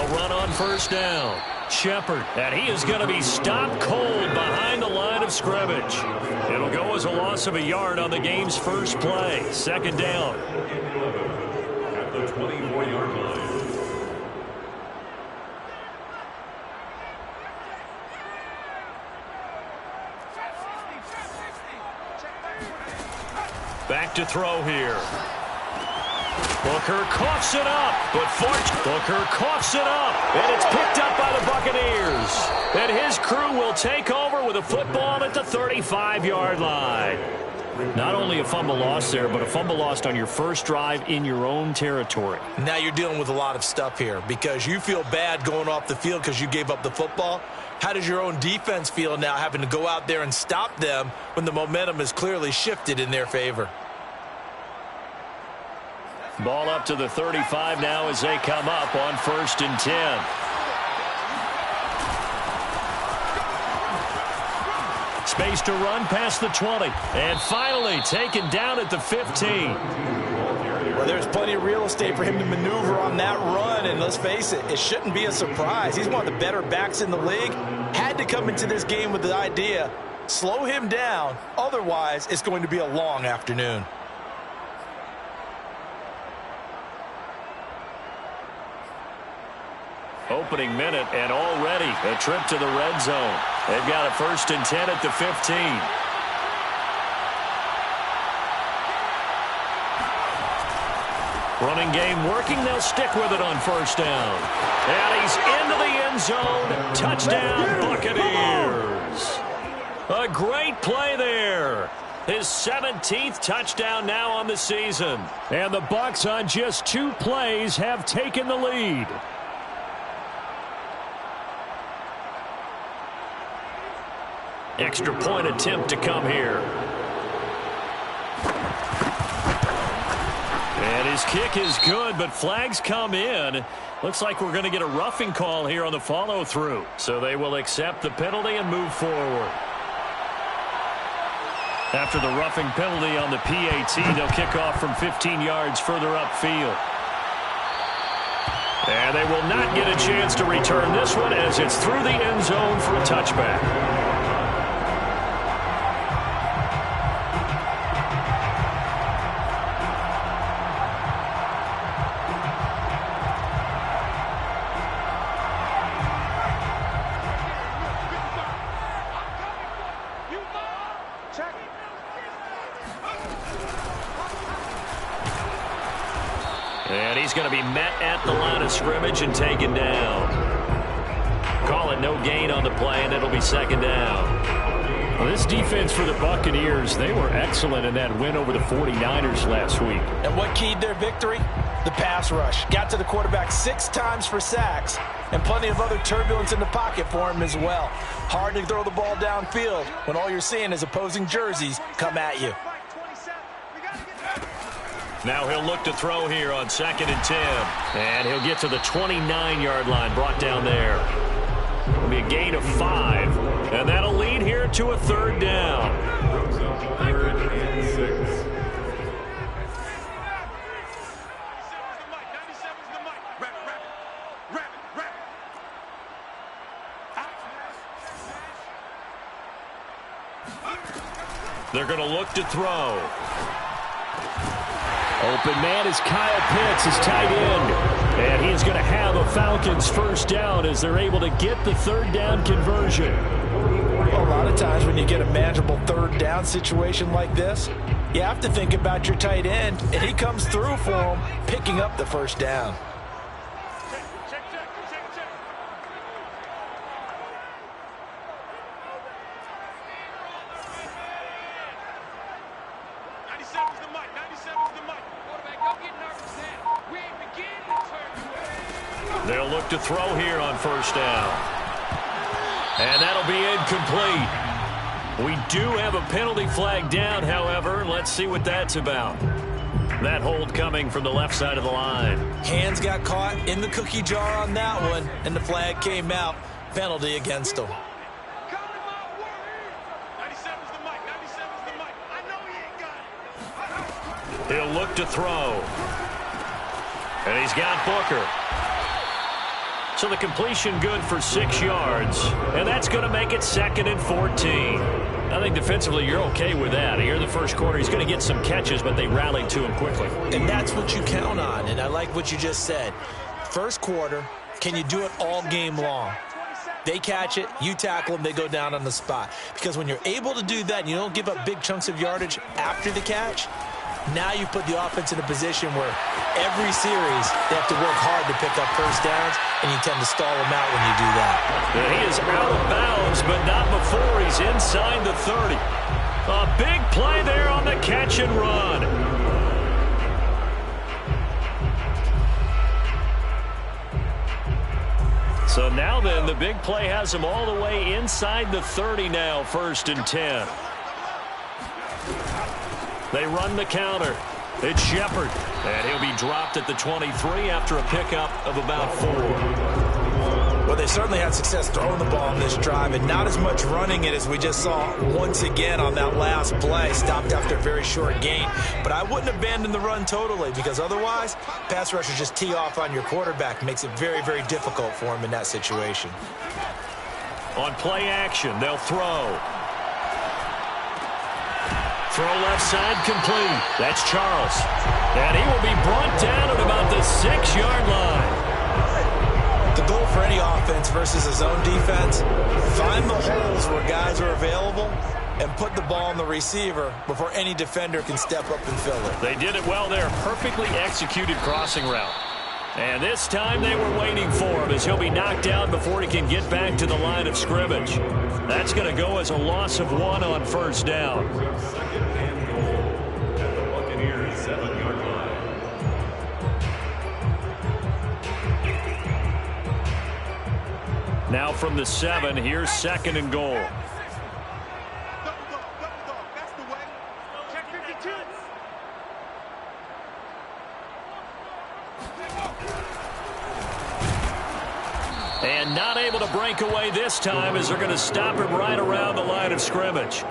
They'll run on first down. Shepard, and he is going to be stopped cold behind the line of scrimmage. It'll go as a loss of a yard on the game's first play. Second down. At the 24-yard line. Back to throw here. Booker coughs it up, but Booker coughs it up, and it's picked up by the Buccaneers. And his crew will take over with a football at the 35-yard line. Not only a fumble loss there, but a fumble lost on your first drive in your own territory. Now you're dealing with a lot of stuff here because you feel bad going off the field because you gave up the football. How does your own defense feel now having to go out there and stop them when the momentum is clearly shifted in their favor? Ball up to the 35 now as they come up on 1st and 10. Space to run past the 20. And finally taken down at the 15. Well, there's plenty of real estate for him to maneuver on that run. And let's face it, it shouldn't be a surprise. He's one of the better backs in the league. Had to come into this game with the idea, slow him down. Otherwise, it's going to be a long afternoon. Opening minute, and already a trip to the red zone. They've got a 1st and 10 at the 15. Running game working. They'll stick with it on 1st down. And he's into the end zone. Touchdown, Buccaneers. A great play there. His 17th touchdown now on the season. And the Bucs on just 2 plays have taken the lead. Extra point attempt to come here. And his kick is good, but flags come in. Looks like we're going to get a roughing call here on the follow-through. So they will accept the penalty and move forward. After the roughing penalty on the PAT, they'll kick off from 15 yards further upfield. And they will not get a chance to return this one as it's through the end zone for a touchback. And he's going to be met at the line of scrimmage and taken down. Call it no gain on the play, and it'll be 2nd down. Well, this defense for the Buccaneers, they were excellent in that win over the 49ers last week. And what keyed their victory? The pass rush. Got to the quarterback 6 times for sacks, and plenty of other turbulence in the pocket for him as well. Hard to throw the ball downfield when all you're seeing is opposing jerseys come at you. Now he'll look to throw here on 2nd and 10. And he'll get to the 29-yard line, brought down there. It'll be a gain of 5. And that'll lead here to a 3rd down. 3rd and 6. They're going to look to throw. Open man is Kyle Pitts, his tight end. And he's going to have a Falcons 1st down as they're able to get the 3rd down conversion. A lot of times when you get a manageable 3rd down situation like this, you have to think about your tight end, and he comes through for him, picking up the 1st down. They'll look to throw here on 1st down. And that'll be incomplete. We do have a penalty flag down, however. Let's see what that's about. That hold coming from the left side of the line. Hands got caught in the cookie jar on that one, and the flag came out. Penalty against him. He'll look to throw. And he's got Booker. So the completion good for 6 yards, and that's going to make it 2nd and 14. I think defensively you're okay with that. Here in the first quarter, he's going to get some catches, but they rallied to him quickly. And that's what you count on, and I like what you just said. First quarter, can you do it all game long? They catch it, you tackle them, they go down on the spot. Because when you're able to do that and you don't give up big chunks of yardage after the catch, now you put the offense in a position where every series they have to work hard to pick up first downs, and you tend to stall them out when you do that. And he is out of bounds, but not before he's inside the 30. A big play there on the catch and run. So now then, the big play has him all the way inside the 30 now, 1st and 10. They run the counter. It's Shepard, and he'll be dropped at the 23 after a pickup of about 4. Well, they certainly had success throwing the ball on this drive, and not as much running it as we just saw once again on that last play. Stopped after a very short gain. But I wouldn't abandon the run totally, because otherwise, pass rushers just tee off on your quarterback. Makes it very, very difficult for him in that situation. On play action, they'll throw. Throw left side complete. That's Charles. And he will be brought down at about the 6-yard line. The goal for any offense versus his own defense, find the holes where guys are available and put the ball on the receiver before any defender can step up and fill it. They did it well there. Perfectly executed crossing route. And this time they were waiting for him as he'll be knocked down before he can get back to the line of scrimmage. That's going to go as a loss of 1 on 1st down. 2nd and goal at the Buccaneers' 7-yard line. Now from the 7, here's 2nd and goal. That's the way. Check 52. And not able to break away this time as they're going to stop him right around the line of scrimmage.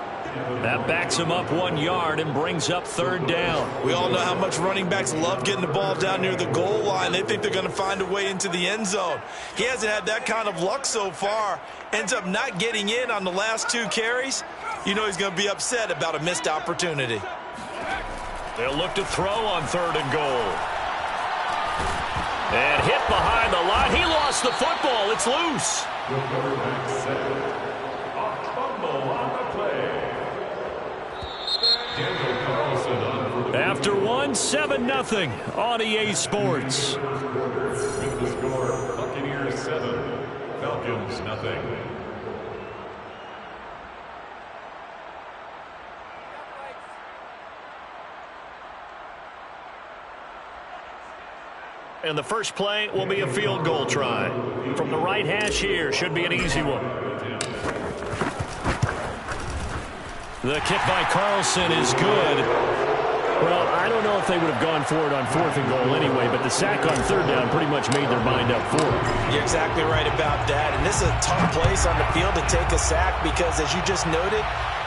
That backs him up 1 yard and brings up 3rd down. We all know how much running backs love getting the ball down near the goal line. They think they're going to find a way into the end zone. He hasn't had that kind of luck so far. Ends up not getting in on the last 2 carries. You know he's going to be upset about a missed opportunity. They'll look to throw on 3rd and goal. And hit behind the line. He lost the football. It's loose. The quarterback set. A fumble on the play. Daniel Carlson on for the After 7-0 on EA Sports. with the score, Buccaneers 7, Falcons 0. And the first play will be a field goal try. From the right hash here, should be an easy one. The kick by Carlson is good. Well, I don't know if they would have gone for it on 4th and goal anyway, but the sack on 3rd down pretty much made their mind up for it. You're exactly right about that. And this is a tough place on the field to take a sack because, as you just noted,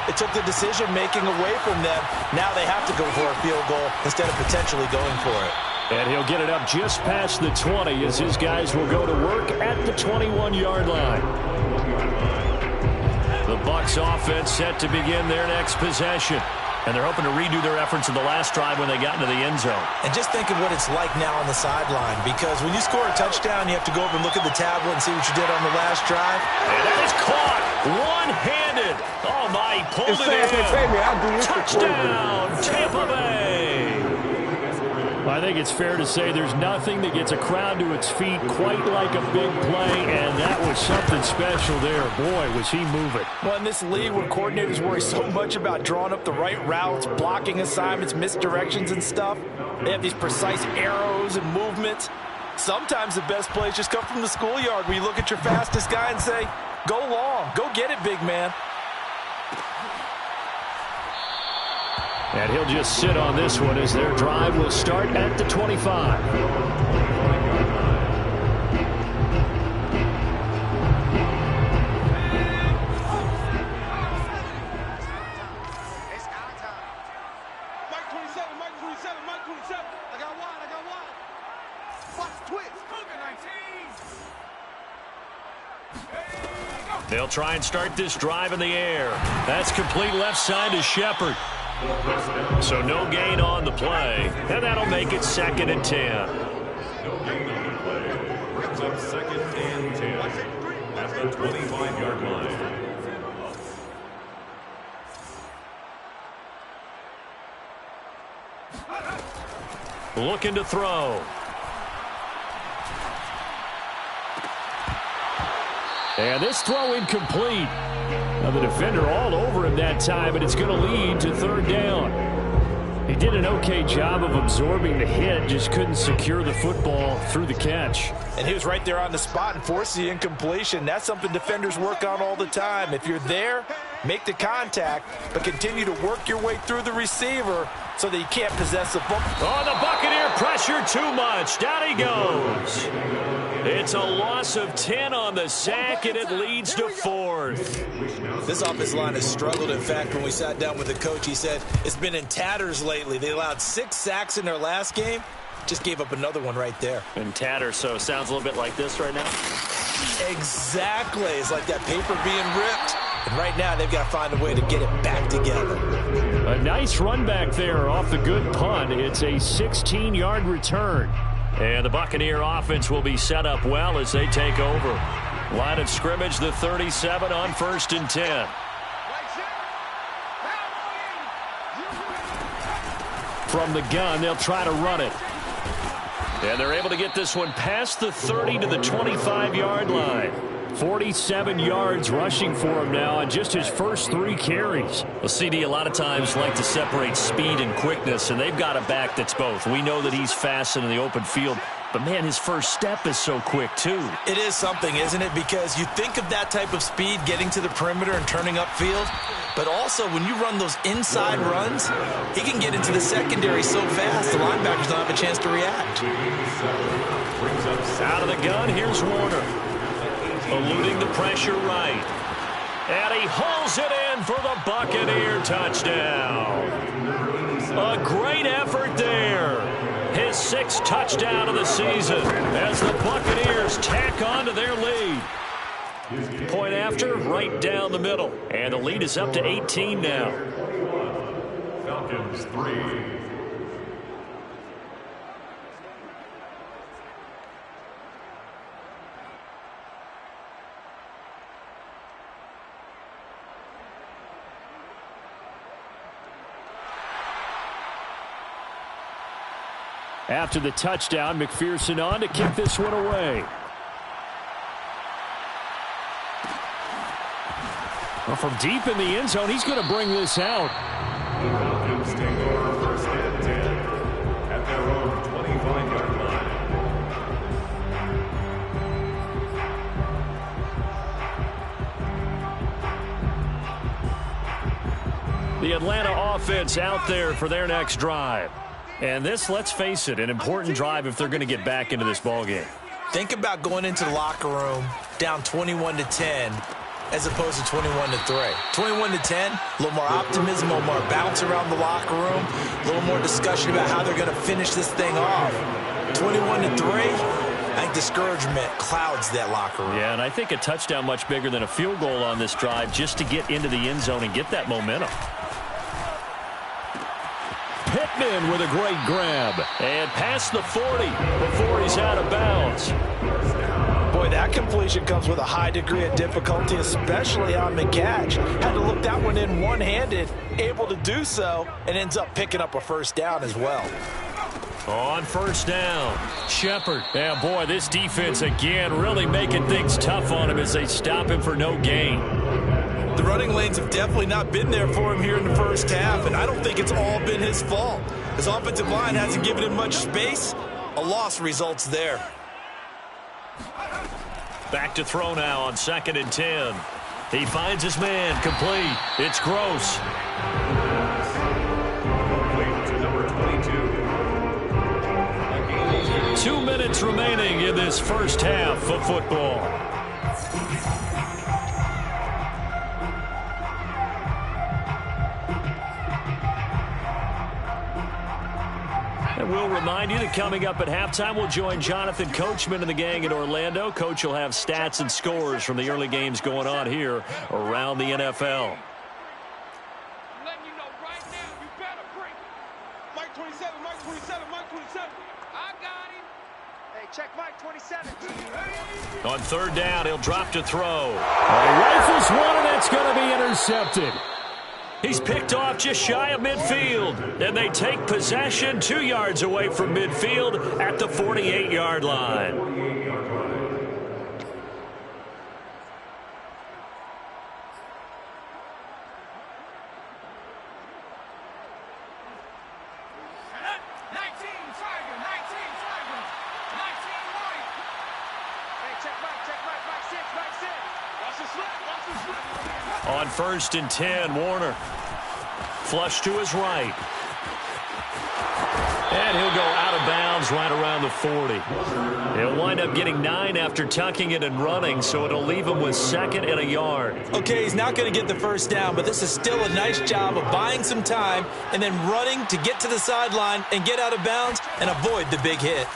it took the decision-making away from them. Now they have to go for a field goal instead of potentially going for it. And he'll get it up just past the 20 as his guys will go to work at the 21-yard line. The Bucs offense set to begin their next possession. And they're hoping to redo their efforts in the last drive when they got into the end zone. And just think of what it's like now on the sideline, because when you score a touchdown, you have to go over and look at the tablet and see what you did on the last drive. And that is caught one-handed. Oh, my, he pulled it in. Touchdown, Tampa Bay. I think it's fair to say there's nothing that gets a crowd to its feet quite like a big play, and that was something special there. Boy, was he moving. Well, in this league where coordinators worry so much about drawing up the right routes, blocking assignments, misdirections and stuff, they have these precise arrows and movements. Sometimes the best plays just come from the schoolyard where you look at your fastest guy and say, go long, go get it, big man. And he'll just sit on this one as their drive will start at the 25. They'll try and start this drive in the air. That's complete left side to Shepard. So no gain on the play, and that'll make it 2nd and 10. No gain on the play. Brings up 2nd and 10 at the 25-yard line. Looking to throw. And this throw incomplete. Now the defender all over him that time, and it's going to lead to 3rd down. He did an okay job of absorbing the hit, just couldn't secure the football through the catch. And he was right there on the spot and forced the incompletion. That's something defenders work on all the time. If you're there, make the contact, but continue to work your way through the receiver so that you can't possess the football. Oh, the Buccaneer pressure too much. Down he goes. It's a loss of 10 on the sack, and it leads to 4th. This offensive line has struggled. In fact, when we sat down with the coach, he said it's been in tatters lately. They allowed 6 sacks in their last game. Just gave up another one right there. In tatters, so it sounds a little bit like this right now. Exactly. It's like that paper being ripped. And right now, they've got to find a way to get it back together. A nice run back there off the good punt. It's a 16-yard return. And the Buccaneer offense will be set up well as they take over. Line of scrimmage, the 37 on 1st and 10. From the gun, they'll try to run it. And they're able to get this one past the 30 to the 25-yard line. 47 yards rushing for him now on just his first 3 carries. Well, CD a lot of times like to separate speed and quickness, and they've got a back that's both. We know that he's fast in the open field, but, man, his first step is so quick, too. It is something, isn't it? Because you think of that type of speed getting to the perimeter and turning upfield, but also when you run those inside runs, he can get into the secondary so fast the linebackers don't have a chance to react. Out of the gun, here's Warner. Eluding the pressure right. And he hauls it in for the Buccaneer touchdown. A great effort there. His 6th touchdown of the season as the Buccaneers tack on to their lead. Point after, right down the middle. And the lead is up to 18 now. Falcons 3. After the touchdown, McPherson on to kick this one away. Well, from deep in the end zone, he's going to bring this out. The Falcons take over 1st and 10 at their own 25-yard line. The Atlanta offense out there for their next drive. And this, let's face it, an important drive if they're going to get back into this ballgame. Think about going into the locker room down 21-10 as opposed to 21-3. 21-10, a little more optimism, a little more bounce around the locker room, a little more discussion about how they're going to finish this thing off. 21-3, I think discouragement clouds that locker room. Yeah, and I think a touchdown much bigger than a field goal on this drive just to get into the end zone and get that momentum. Pittman with a great grab. And past the 40 before he's out of bounds. Boy, that completion comes with a high degree of difficulty, especially on the catch. Had to look that one in one-handed, able to do so, and ends up picking up a 1st down as well. On 1st down, Shepard. Yeah, boy, this defense again really making things tough on him as they stop him for no gain. The running lanes have definitely not been there for him here in the 1st half, and I don't think it's all been his fault. His offensive line hasn't given him much space. A loss results there. Back to throw now on 2nd and 10. He finds his man, complete. It's Gross. Complete to number 22. 2 minutes remaining in this 1st half of football. will remind you that coming up at halftime, we'll join Jonathan Coachman and the gang in Orlando. Coach will have stats and scores from the early games going on here around the NFL. Letting you know right now, you better bring it. Mike 27, Mike 27, Mike 27. I got him. Hey, check Mike 27. On third down, he'll drop to throw. Rifles one, and that's going to be intercepted. He's picked off just shy of midfield, and they take possession 2 yards away from midfield at the 48-yard line. On 1st and 10, Warner. Flush to his right. And he'll go out of bounds right around the 40. He'll wind up getting 9 after tucking it and running, so it'll leave him with 2nd and a yard. Okay, he's not going to get the first down, but this is still a nice job of buying some time and then running to get to the sideline and get out of bounds and avoid the big hit.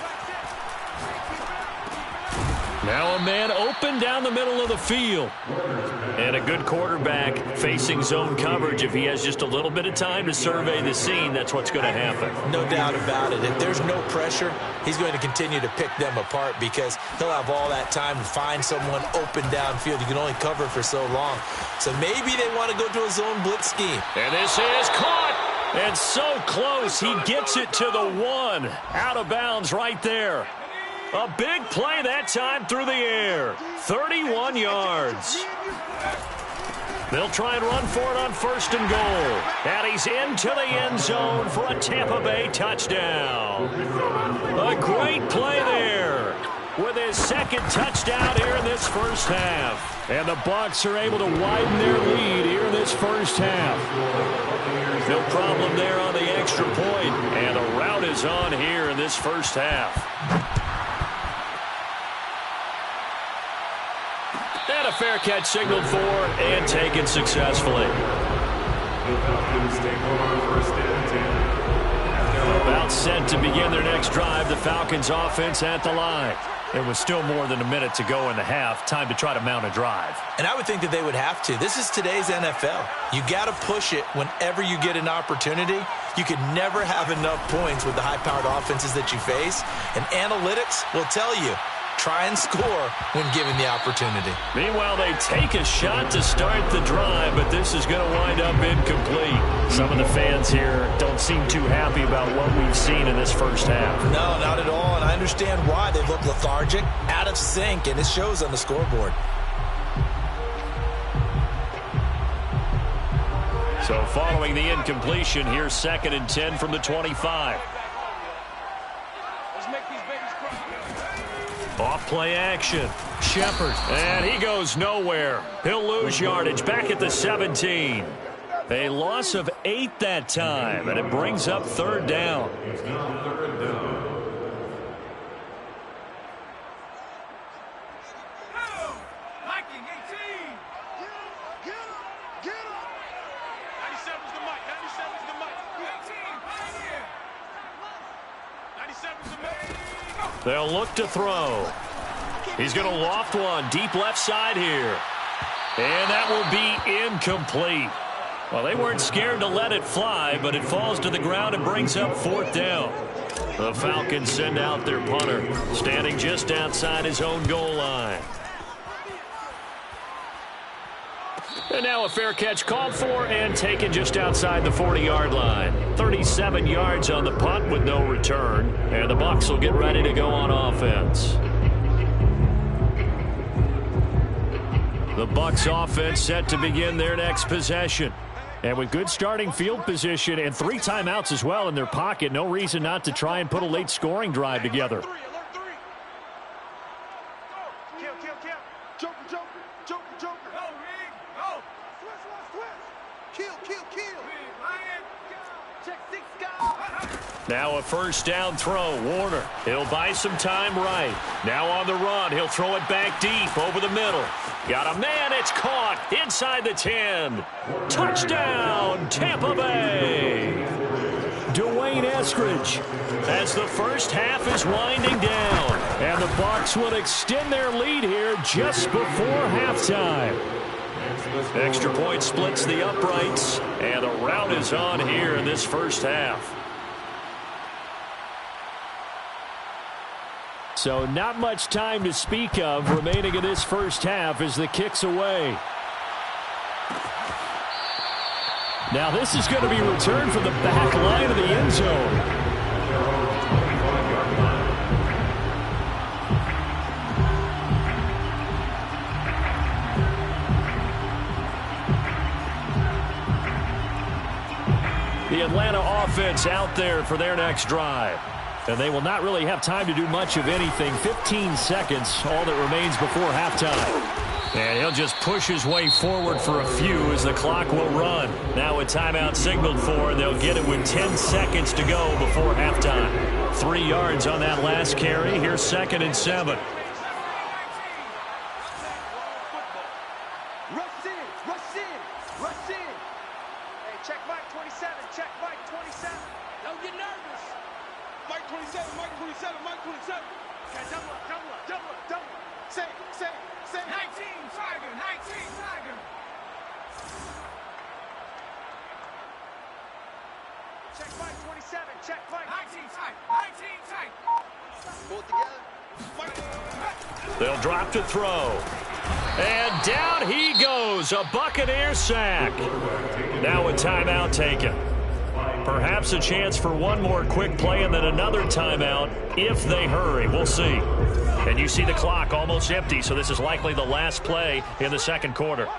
Now a man open down the middle of the field. And a good quarterback facing zone coverage. If he has just a little bit of time to survey the scene, that's what's going to happen. No doubt about it. If there's no pressure, he's going to continue to pick them apart because he'll have all that time to find someone open downfield. You can only cover for so long. So maybe they want to go to a zone blitz scheme. And this is caught. And so close. He gets it to the 1. Out of bounds right there. A big play that time through the air. 31 yards. They'll try and run for it on 1st and goal. And he's into the end zone for a Tampa Bay touchdown. A great play there with his 2nd touchdown here in this first half. And the Bucs are able to widen their lead here in this first half. No problem there on the extra point. And the route is on here in this first half. And a fair catch signaled for and taken successfully. About set to begin their next drive. The Falcons offense at the line. There was still more than a minute to go in the half. Time to try to mount a drive. And I would think that they would have to. This is today's NFL. You got to push it whenever you get an opportunity. You can never have enough points with the high-powered offenses that you face. And analytics will tell you, try and score when given the opportunity. Meanwhile, they take a shot to start the drive, but this is going to wind up incomplete. Some of the fans here don't seem too happy about what we've seen in this first half. No, not at all, and I understand why. They look lethargic, out of sync, and it shows on the scoreboard. So following the incompletion, here's 2nd and 10 from the 25. Off play action. Shepard. And he goes nowhere. He'll lose yardage back at the 17. A loss of 8 that time, and it brings up 3rd down. They'll look to throw. He's going to loft one deep left side here. And that will be incomplete. Well, they weren't scared to let it fly, but it falls to the ground and brings up 4th down. The Falcons send out their punter, standing just outside his own goal line. And now a fair catch called for and taken just outside the 40-yard line. 37 yards on the punt with no return. And the Bucs will get ready to go on offense. The Bucs offense set to begin their next possession. And with good starting field position and 3 timeouts as well in their pocket, no reason not to try and put a late scoring drive together. Now a 1st down throw. Warner. He'll buy some time right. Now on the run. He'll throw it back deep over the middle. Got a man. It's caught inside the 10. Touchdown, Tampa Bay. Dwayne Eskridge. As the first half is winding down, and the Bucs will extend their lead here just before halftime. Extra point splits the uprights, and a rout is on here in this first half. So not much time to speak of remaining in this first half as the kick's away. Now this is going to be returned from the back line of the end zone. The Atlanta offense out there for their next drive. And they will not really have time to do much of anything. 15 seconds, all that remains before halftime. And he'll just push his way forward for a few as the clock will run. Now a timeout signaled for, and they'll get it with 10 seconds to go before halftime. 3 yards on that last carry. Here's 2nd and 7. Check Mike 27. Check Mike 27. Don't get nervous. Mike 27. Mike 27. Mike 27. Okay, double up, double up, double up, double up. Say. 19 Tiger. 19 Tiger. Check Mike 27. Check Mike. 19 Tiger. 19 Tiger. Pull it together. They'll drop to throw. And down he goes. A Buccaneer sack. Now a timeout taken. Perhaps a chance for one more quick play and then another timeout if they hurry. We'll see. And you see the clock almost empty, so this is likely the last play in the second quarter.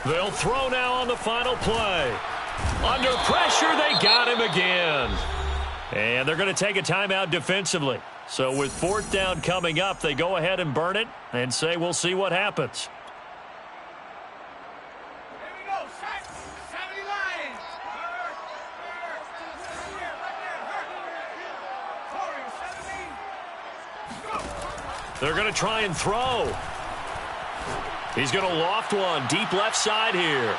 They'll throw now on the final play. Under pressure, they got him again. And they're going to take a timeout defensively. So with 4th down coming up, they go ahead and burn it and say we'll see what happens. They're going to try and throw. He's going to loft one deep left side here.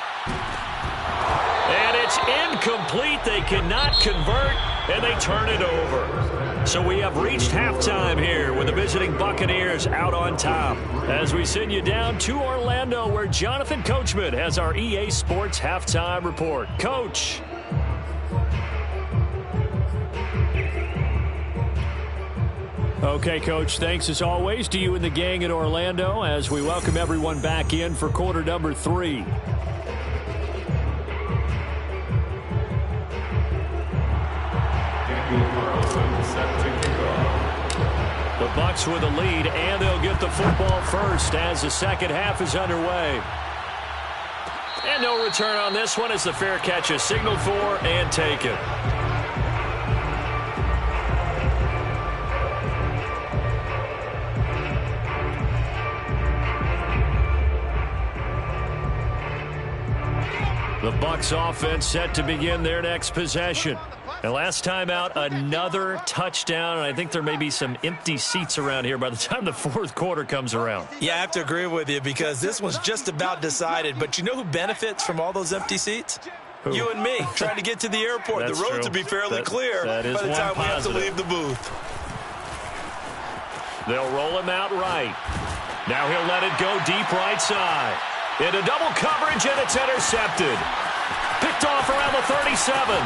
And it's incomplete. They cannot convert, and they turn it over. So we have reached halftime here with the visiting Buccaneers out on top. As we send you down to Orlando, where Jonathan Coachman has our EA Sports halftime report. Coach. Okay, Coach, thanks as always to you and the gang in Orlando as we welcome everyone back in for quarter number 3. The Bucs with a lead, and they'll get the football first as the second half is underway. And no return on this one as the fair catch is signaled for and taken. The Bucs offense set to begin their next possession. And last time out, another touchdown. And I think there may be some empty seats around here by the time the fourth quarter comes around. Yeah, I have to agree with you because this one's just about decided. But you know who benefits from all those empty seats? Who? You and me, trying to get to the airport. The roads will be fairly clear by the time we have to leave the booth. They'll roll him out right. Now he'll let it go deep right side. Into double coverage, and it's intercepted. Picked off around the 37.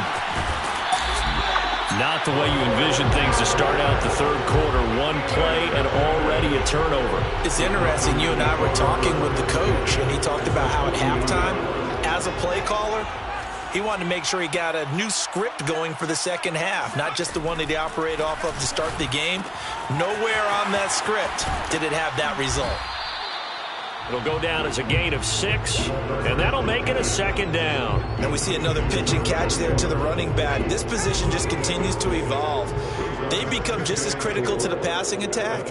Not the way you envision things to start out the third quarter. One play and already a turnover. It's interesting. You and I were talking with the coach, and he talked about how at halftime, as a play caller, he wanted to make sure he got a new script going for the second half, not just the one that he operated off of to start the game. Nowhere on that script did it have that result. It'll go down as a gain of 6, and that'll make it a second down. And we see another pitch and catch there to the running back. This position just continues to evolve. They become just as critical to the passing attack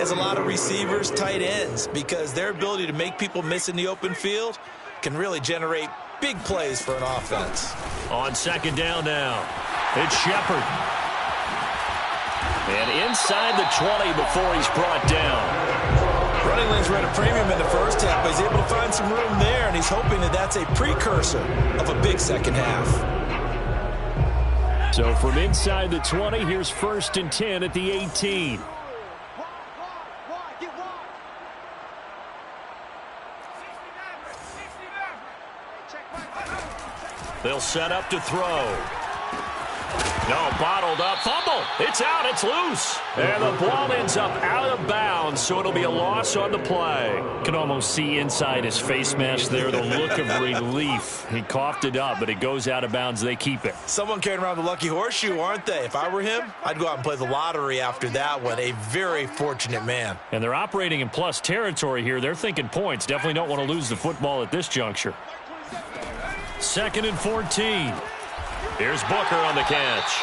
as a lot of receivers, tight ends, because their ability to make people miss in the open field can really generate big plays for an offense. On second down now, it's Shepard. And inside the 20 before he's brought down. Running lanes were at a premium in the first half, but he's able to find some room there, and he's hoping that that's a precursor of a big second half. So from inside the 20, here's 1st and 10 at the 18. They'll set up to throw. No, bottled up. Fumble. It's out. It's loose. And the ball ends up out of bounds, so it'll be a loss on the play. Can almost see inside his face mask there the look of relief. He coughed it up, but it goes out of bounds. They keep it. Someone carrying around the lucky horseshoe, aren't they? If I were him, I'd go out and play the lottery after that one. A very fortunate man. And they're operating in plus territory here. They're thinking points. Definitely don't want to lose the football at this juncture. 2nd and 14. Here's Booker on the catch.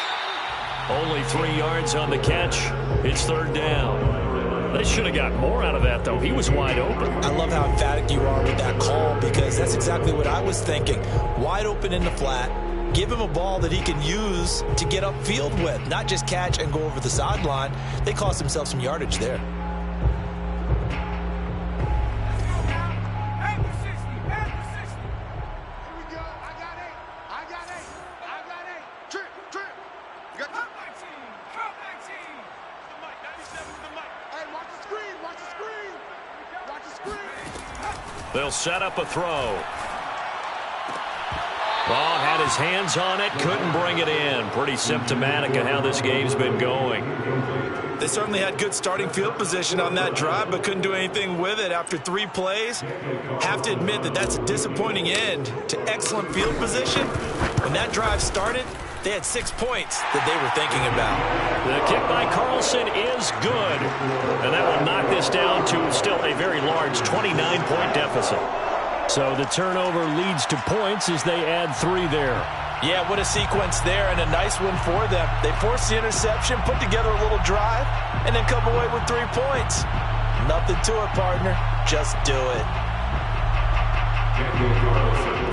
Only 3 yards on the catch. It's 3rd down. They should have got more out of that, though. He was wide open. I love how emphatic you are with that call, because that's exactly what I was thinking. Wide open in the flat. Give him a ball that he can use to get upfield with, not just catch and go over the sideline. They cost themselves some yardage there. They'll set up a throw. Ball had his hands on it, couldn't bring it in. Pretty symptomatic of how this game's been going. They certainly had good starting field position on that drive, but couldn't do anything with it after 3 plays. Have to admit that that's a disappointing end to excellent field position. When that drive started, they had 6 points that they were thinking about. The kick by Carlson is good. And that will knock this down to still a very large 29-point deficit. So the turnover leads to points as they add 3 there. Yeah, what a sequence there, and a nice one for them. They forced the interception, put together a little drive, and then come away with 3 points. Nothing to it, partner. Just do it.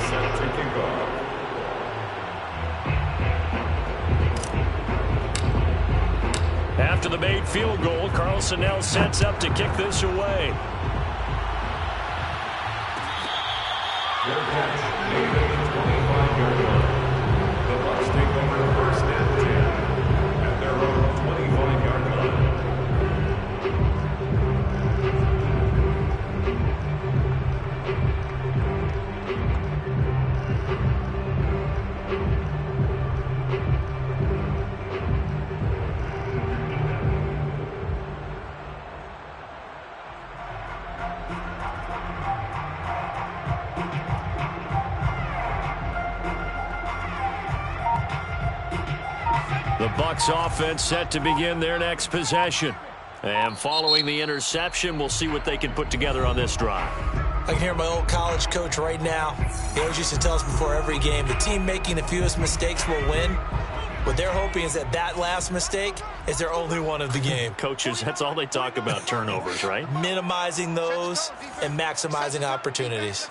Set to kick off. After the made field goal, Carlson now sets up to kick this away. Their catch made at the 25-yard line. The Bucs take over 1st and 10 at their own 25-yard line. The Bucs offense set to begin their next possession. And following the interception, we'll see what they can put together on this drive. I can hear my old college coach right now. He always used to tell us before every game, the team making the fewest mistakes will win. What they're hoping is that that last mistake is their only one of the game. Coaches, that's all they talk about, turnovers, right? Minimizing those and maximizing opportunities.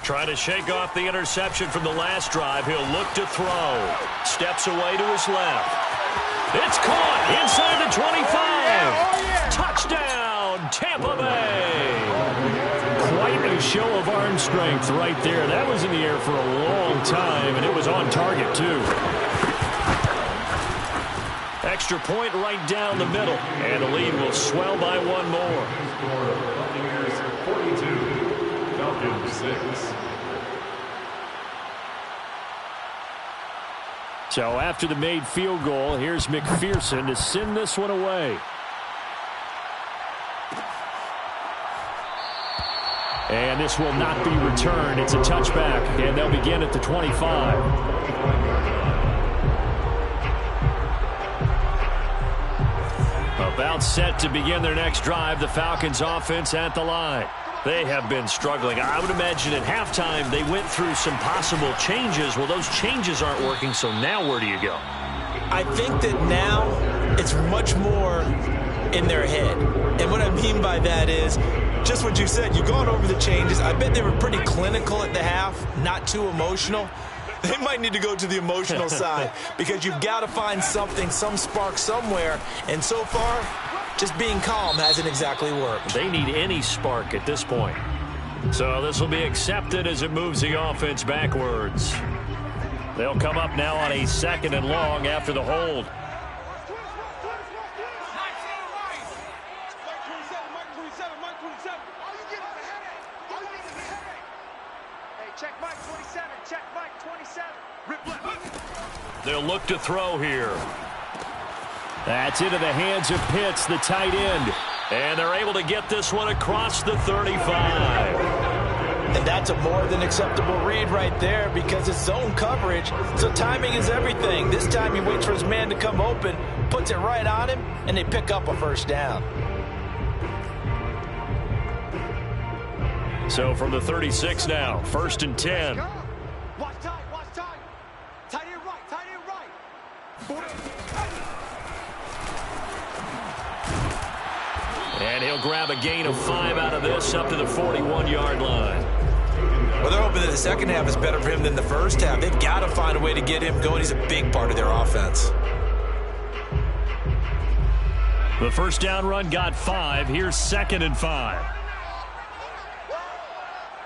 Trying to shake off the interception from the last drive. He'll look to throw. Steps away to his left. It's caught inside the 25. Touchdown, Tampa Bay. Quite a show of arm strength right there. That was in the air for a long time, and it was on target, too. Extra point right down the middle, and the lead will swell by 1 more. Buccaneers 42, Falcons 6. So after the made field goal, here's McPherson to send this one away. And this will not be returned. It's a touchback, and they'll begin at the 25. About set to begin their next drive, the Falcons offense at the line. They have been struggling. I would imagine at halftime they went through some possible changes. Well, those changes aren't working, so now where do you go? I think that now it's much more in their head. And what I mean by that is just what you said. You've gone over the changes. I bet they were pretty clinical at the half, not too emotional. They might need to go to the emotional side because you've got to find something, some spark somewhere. And so far, Just being calm hasn't exactly worked. They need any spark at this point. So this will be accepted as it moves the offense backwards. They'll come up now on a 2nd and long after the hold. Check Mike 27. Check Mike 27. They'll look to throw here. That's into the hands of Pitts, the tight end. And they're able to get this one across the 35. And that's a more than acceptable read right there because it's zone coverage, so timing is everything. This time he waits for his man to come open, puts it right on him, and they pick up a first down. So from the 36 now, 1st and 10. Watch time, watch time. Tight end right, tight end right. And he'll grab a gain of 5 out of this up to the 41-yard line. Well, they're hoping that the second half is better for him than the first half. They've got to find a way to get him going. He's a big part of their offense. The first down run got 5. Here's 2nd and 5.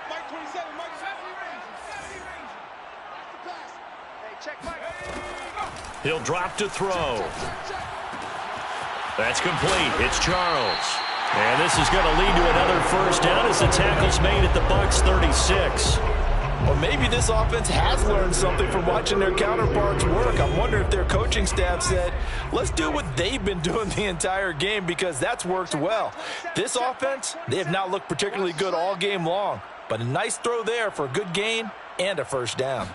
Mike 27, Mike 70 range. Hey, check Mike. He'll drop to throw. That's complete. It's Charles. And this is going to lead to another first down as the tackle's made at the Bucs 36. Or maybe this offense has learned something from watching their counterparts work. I wonder if their coaching staff said, let's do what they've been doing the entire game because that's worked well. This offense, they have not looked particularly good all game long. But a nice throw there for a good gain and a first down.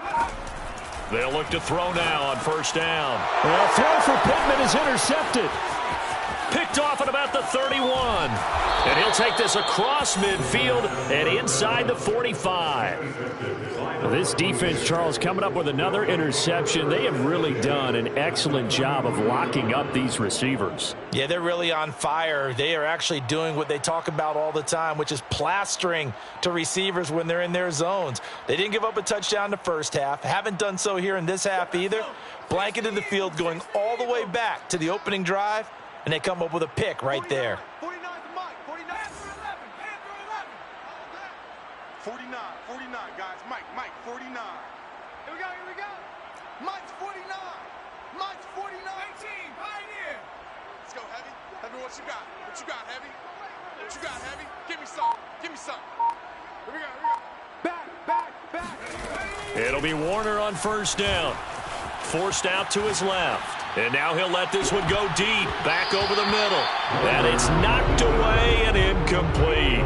They'll look to throw now on first down. Well, throw for Pittman is intercepted. Picked off at about the 31. And he'll take this across midfield and inside the 45. This defense, Charles, coming up with another interception. They have really done an excellent job of locking up these receivers. Yeah, they're really on fire. They are actually doing what they talk about all the time, which is plastering to receivers when they're in their zones. They didn't give up a touchdown the first half. Haven't done so here in this half either. Blanketed the field going all the way back to the opening drive. And they come up with a pick right there. 49 for Mike. 49 for 11. 49, 49, guys. Mike, 49. Here we go. Mike's 49. Mike's 49. 18, Pioneer. Let's go, Heavy. Heavy, what you got? What you got, Heavy? What you got, Heavy? Give me some. Give me some. Here we go. Back. It'll be Warner on first down. Forced out to his left. And now he'll let this one go deep, back over the middle. And it's knocked away and incomplete.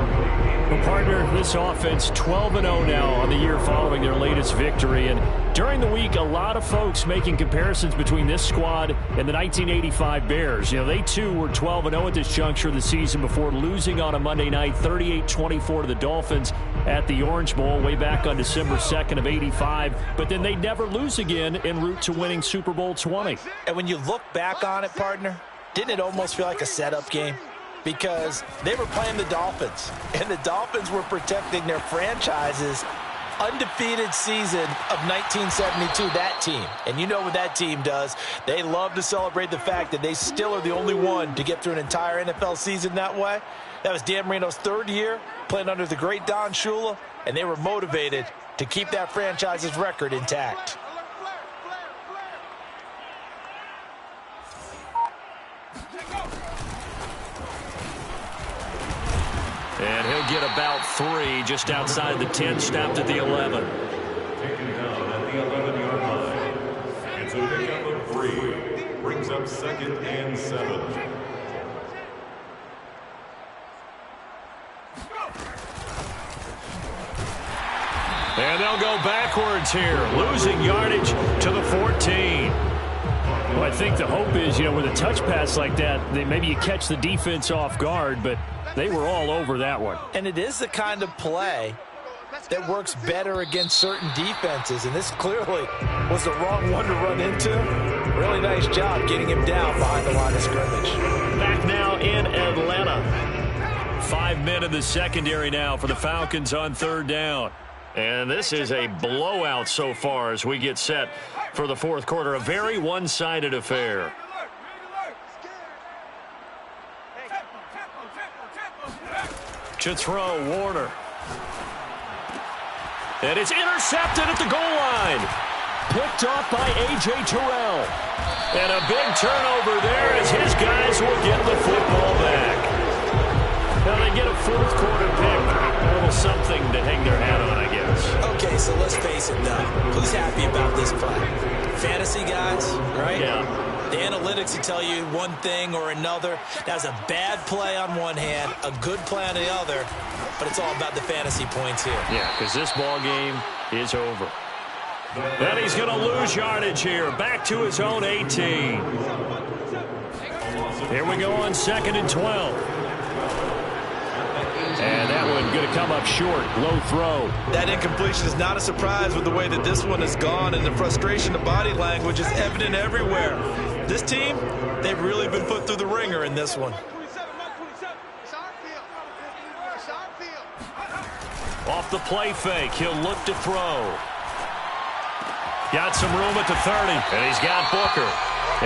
Well, partner, this offense 12-0 now on the year following their latest victory. And during the week, a lot of folks making comparisons between this squad and the 1985 Bears. You know, they too were 12-0 at this juncture of the season before losing on a Monday night 38-24 to the Dolphins at the Orange Bowl way back on December 2nd of 85. But then they'd never lose again en route to winning Super Bowl 20. And when you look back on it, partner, didn't it almost feel like a setup game? Because they were playing the Dolphins, and the Dolphins were protecting their franchise's undefeated season of 1972, that team. And you know what that team does. They love to celebrate the fact that they still are the only one to get through an entire NFL season that way. That was Dan Marino's 3rd year playing under the great Don Shula, and they were motivated to keep that franchise's record intact. And he'll get about 3 just outside the 10, stopped at the 11. Taken down at the 11-yard line. It's a pickup of 3. Brings up 2nd and 7. And they'll go backwards here, losing yardage to the 14. Well, I think the hope is, with a touch pass like that, maybe you catch the defense off guard, but they were all over that one. And it is the kind of play that works better against certain defenses, and this clearly was the wrong one to run into. Really nice job getting him down behind the line of scrimmage. Back now in Atlanta. 5 men in the secondary now for the Falcons on 3rd down. And this is a blowout so far as we get set for the 4th quarter. A very one-sided affair. Hey, To throw, Warner. And it's intercepted at the goal line. Picked off by A.J. Terrell. And a big turnover there as his guys will get the football back. Now they get a fourth quarter pick. A little something to hang their hat on, I guess. Okay, so let's face it, though. Who's happy about this play? Fantasy guys, right? Yeah. The analytics will tell you one thing or another. That's a bad play on one hand, a good play on the other, but it's all about the fantasy points here. Yeah, because this ball game is over. And he's going to lose yardage here. Back to his own 18. Here we go on 2nd and 12. And that one going to come up short. Low throw. That incompletion is not a surprise with the way that this one has gone, and the frustration of body language is evident everywhere. This team, they've really been put through the ringer in this one. Off the play fake, he'll look to throw. Got some room at the 30, and he's got Booker.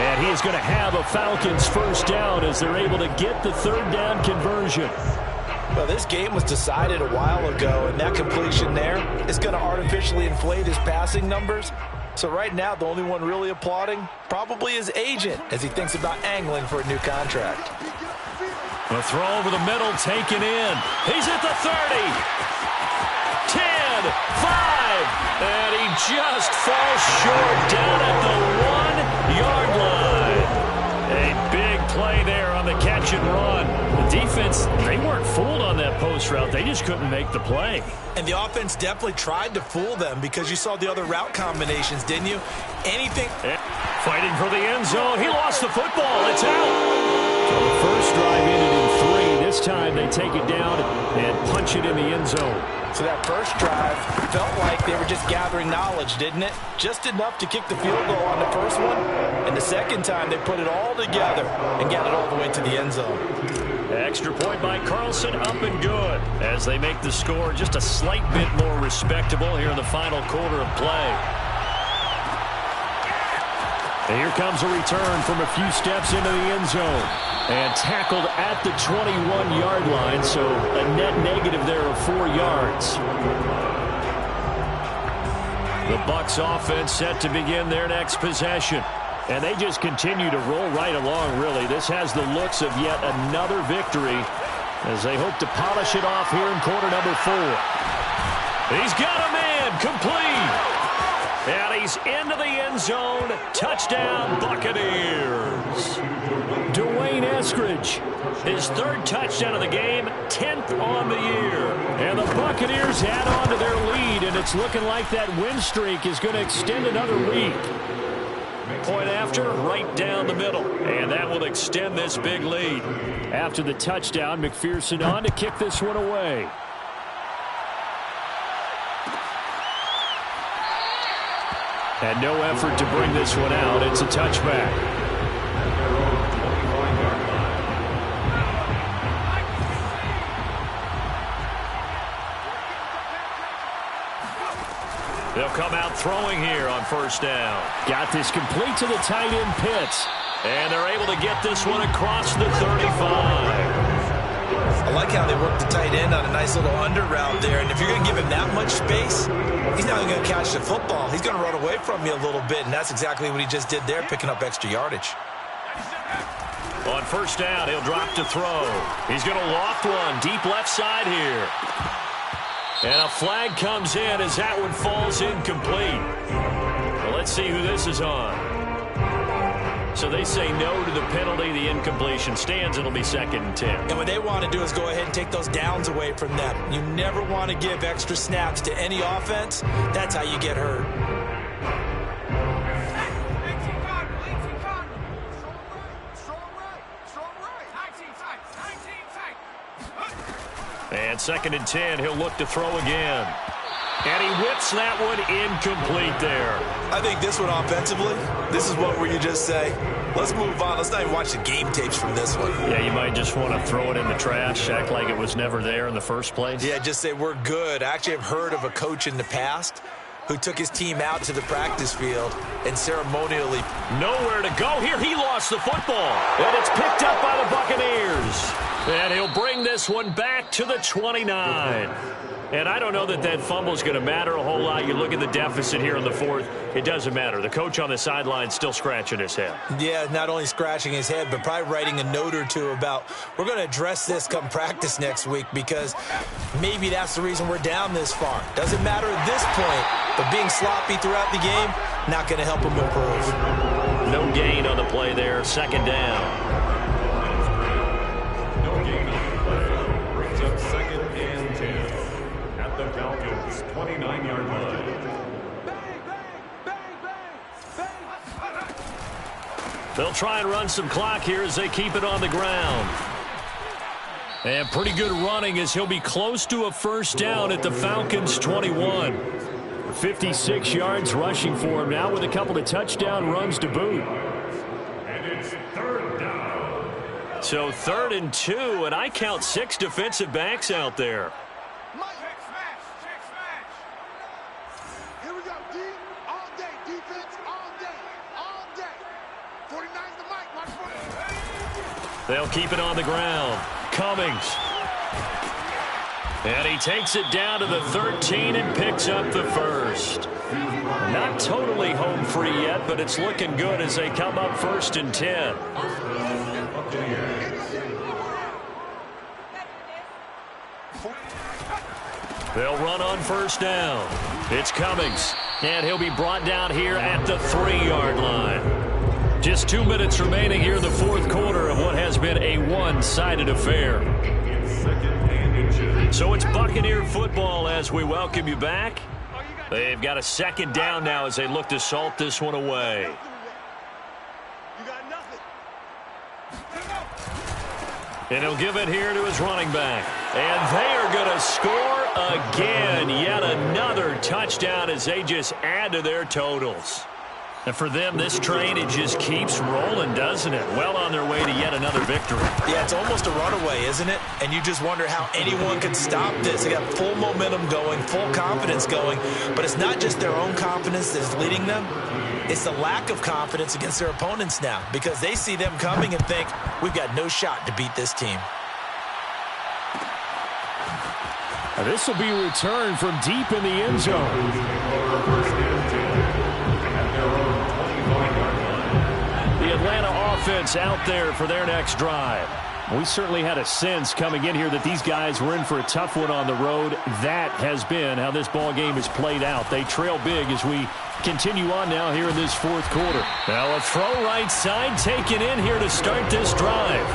And he's going to have a Falcons first down as they're able to get the third down conversion. Well, this game was decided a while ago, and that completion there is going to artificially inflate his passing numbers. So right now, the only one really applauding probably his agent as he thinks about angling for a new contract. A throw over the middle, taken in. He's at the 30. 10, 5, and he just falls short down at the 1-yard line. A big play there on the catch and run. The defense, they weren't fooled on that post route. They just couldn't make the play. And the offense definitely tried to fool them because you saw the other route combinations, didn't you? Anything. Fighting for the end zone. He lost the football. It's out. So the first drive ended in 3. This time they take it down and punch it in the end zone. So that first drive felt like they were just gathering knowledge, didn't it? Just enough to kick the field goal on the first one. And the second time they put it all together and got it all the way to the end zone. Extra point by Carlson, up and good. As they make the score just a slight bit more respectable here in the final quarter of play. And here comes a return from a few steps into the end zone. And tackled at the 21-yard line, so a net negative there of 4 yards. The Bucs offense set to begin their next possession. And they just continue to roll right along, really. This has the looks of yet another victory as they hope to polish it off here in quarter number 4. He's got a man, complete. And he's into the end zone. Touchdown, Buccaneers. Dwayne Eskridge, his 3rd touchdown of the game, 10th on the year. And the Buccaneers add on to their lead, and it's looking like that win streak is going to extend another week. Point after, right down the middle. And that will extend this big lead. After the touchdown, McPherson on to kick this one away. And no effort to bring this one out. It's a touchback. They'll come out throwing here on first down. Got this complete to the tight end Pitts. And they're able to get this one across the 35. I like how they work the tight end on a nice little under route there. And if you're going to give him that much space, he's not even going to catch the football. He's going to run away from you a little bit, and that's exactly what he just did there, picking up extra yardage. On first down, he'll drop to throw. He's going to loft one deep left side here. And a flag comes in as that one falls incomplete. Well, let's see who this is on. So they say no to the penalty. The incompletion stands. It'll be 2nd and 10. And what they want to do is go ahead and take those downs away from them. You never want to give extra snaps to any offense. That's how you get hurt. And 2nd and 10. He'll look to throw again. And he whips that one incomplete there. I think this one offensively, this is one where you just say, let's move on. Let's not even watch the game tapes from this one. Yeah, you might just want to throw it in the trash, act like it was never there in the first place. Yeah, just say we're good. I actually have heard of a coach in the past who took his team out to the practice field and ceremonially. Nowhere to go here. He lost the football. And it's picked up by the Buccaneers. And he'll bring this one back to the 29. And I don't know that that fumble is going to matter a whole lot. You look at the deficit here in the fourth, it doesn't matter. The coach on the sideline still scratching his head. Yeah, not only scratching his head, but probably writing a note or two about we're going to address this come practice next week because maybe that's the reason we're down this far. Doesn't matter at this point, but being sloppy throughout the game, not going to help him improve. No gain on the play there, second down. No gain on the play. Brings up second and 10 at the Falcons' 29-yard line. They'll try and run some clock here as they keep it on the ground. And pretty good running as he'll be close to a first down at the Falcons' 21. 56 yards rushing for him now with a couple of touchdown runs to boot. And it's third down. So 3rd and 2, and I count 6 defensive backs out there. Check smash. Here we go, D. All day. Defense all day. All day. 49's the mic. Watch for it. They'll keep it on the ground. Cummings. And he takes it down to the 13 and picks up the first. Not totally home free yet, but it's looking good as they come up 1st and 10. They'll run on first down. It's Cummings, and he'll be brought down here at the 3-yard line. Just 2 minutes remaining here in the fourth quarter of what has been a one-sided affair. So it's Buccaneer football as we welcome you back. They've got a second down now as they look to salt this one away. You got nothing. And he'll give it here to his running back. And they are going to score again. Yet another touchdown as they just add to their totals. And for them, this train, it just keeps rolling, doesn't it? Well on their way to yet another victory. Yeah, it's almost a runaway, isn't it? And you just wonder how anyone can stop this. They got full momentum going, full confidence going. But it's not just their own confidence that's leading them. It's the lack of confidence against their opponents now because they see them coming and think, we've got no shot to beat this team. This will be returned from deep in the end zone. The Atlanta offense out there for their next drive. We certainly had a sense coming in here that these guys were in for a tough one on the road. That has been how this ball game has played out. They trail big as we continue on now here in this fourth quarter. Now a throw right side taken in here to start this drive.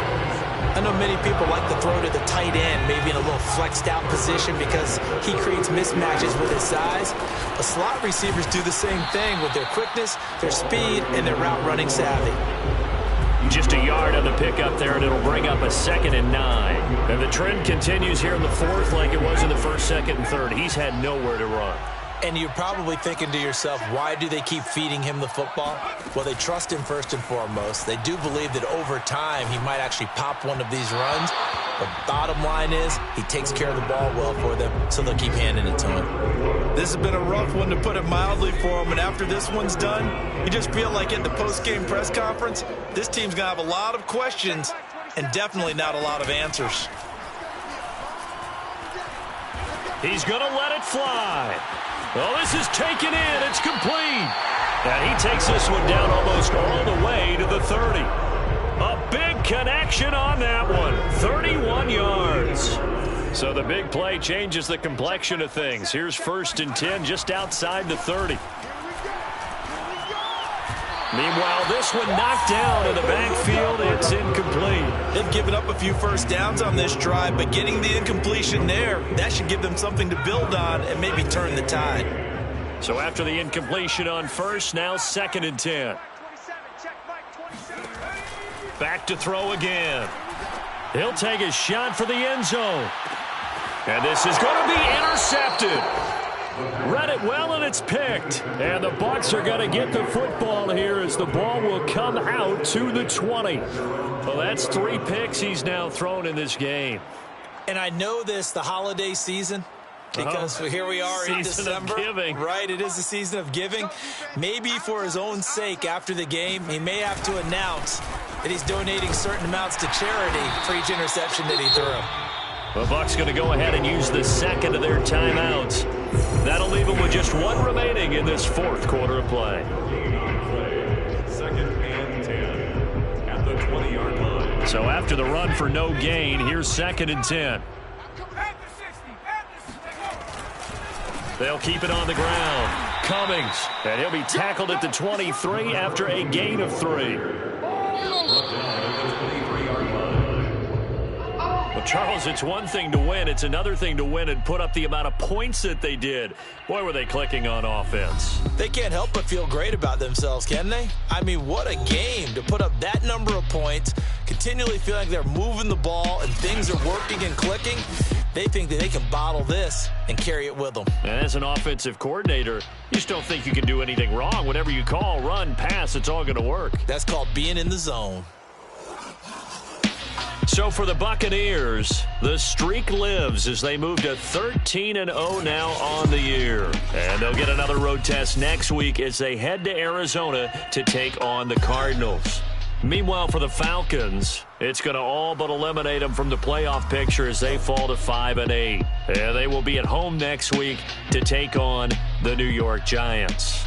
I know many people like to throw to the tight end, maybe in a little flexed out position because he creates mismatches with his size. But slot receivers do the same thing with their quickness, their speed, and their route running savvy. Just a yard on the pickup there, and it'll bring up a 2nd and 9. And the trend continues here in the fourth like it was in the 1st, 2nd, and 3rd. He's had nowhere to run. And you're probably thinking to yourself, why do they keep feeding him the football? Well, they trust him first and foremost. They do believe that over time he might actually pop one of these runs. But bottom line is he takes care of the ball well for them, so they'll keep handing it to him. This has been a rough one, to put it mildly, for him. And after this one's done, you just feel like at the post-game press conference, this team's going to have a lot of questions and definitely not a lot of answers. He's going to let it fly. Well, this is taken in. It's complete. And he takes this one down almost all the way to the 30. A big connection on that one. 31 yards. So the big play changes the complexion of things. Here's 1st and 10 just outside the 30. Meanwhile, this one knocked down in the backfield. It's incomplete. They've given up a few first downs on this drive, but getting the incompletion there, that should give them something to build on and maybe turn the tide. So after the incompletion on first, now 2nd and 10. Back to throw again. He'll take a shot for the end zone. And this is going to be intercepted. Read it well, and it's picked. And the Bucs are going to get the football here as the ball will come out to the 20. Well, that's 3 picks he's now thrown in this game. And I know this, the holiday season, because here we are in December. Season of giving. Right, it is the season of giving. Maybe for his own sake after the game, he may have to announce that he's donating certain amounts to charity for each interception that he threw. The Bucs going to go ahead and use the second of their timeouts. That'll leave them with just one remaining in this fourth quarter of play. Second and 10 at the 20-yard line. So after the run for no gain, here's second and 10. They'll keep it on the ground. Cummings, and he'll be tackled at the 23 after a gain of 3. Well, Charles, it's one thing to win. It's another thing to win and put up the amount of points that they did. Boy, were they clicking on offense. They can't help but feel great about themselves, can they? I mean, what a game to put up that number of points, continually feeling like they're moving the ball and things are working and clicking. They think that they can bottle this and carry it with them. And as an offensive coordinator, you just don't think you can do anything wrong. Whatever you call, run, pass, it's all going to work. That's called being in the zone. So for the Buccaneers, the streak lives as they move to 13-0 now on the year. And they'll get another road test next week as they head to Arizona to take on the Cardinals. Meanwhile, for the Falcons, it's going to all but eliminate them from the playoff picture as they fall to 5-8. And they will be at home next week to take on the New York Giants.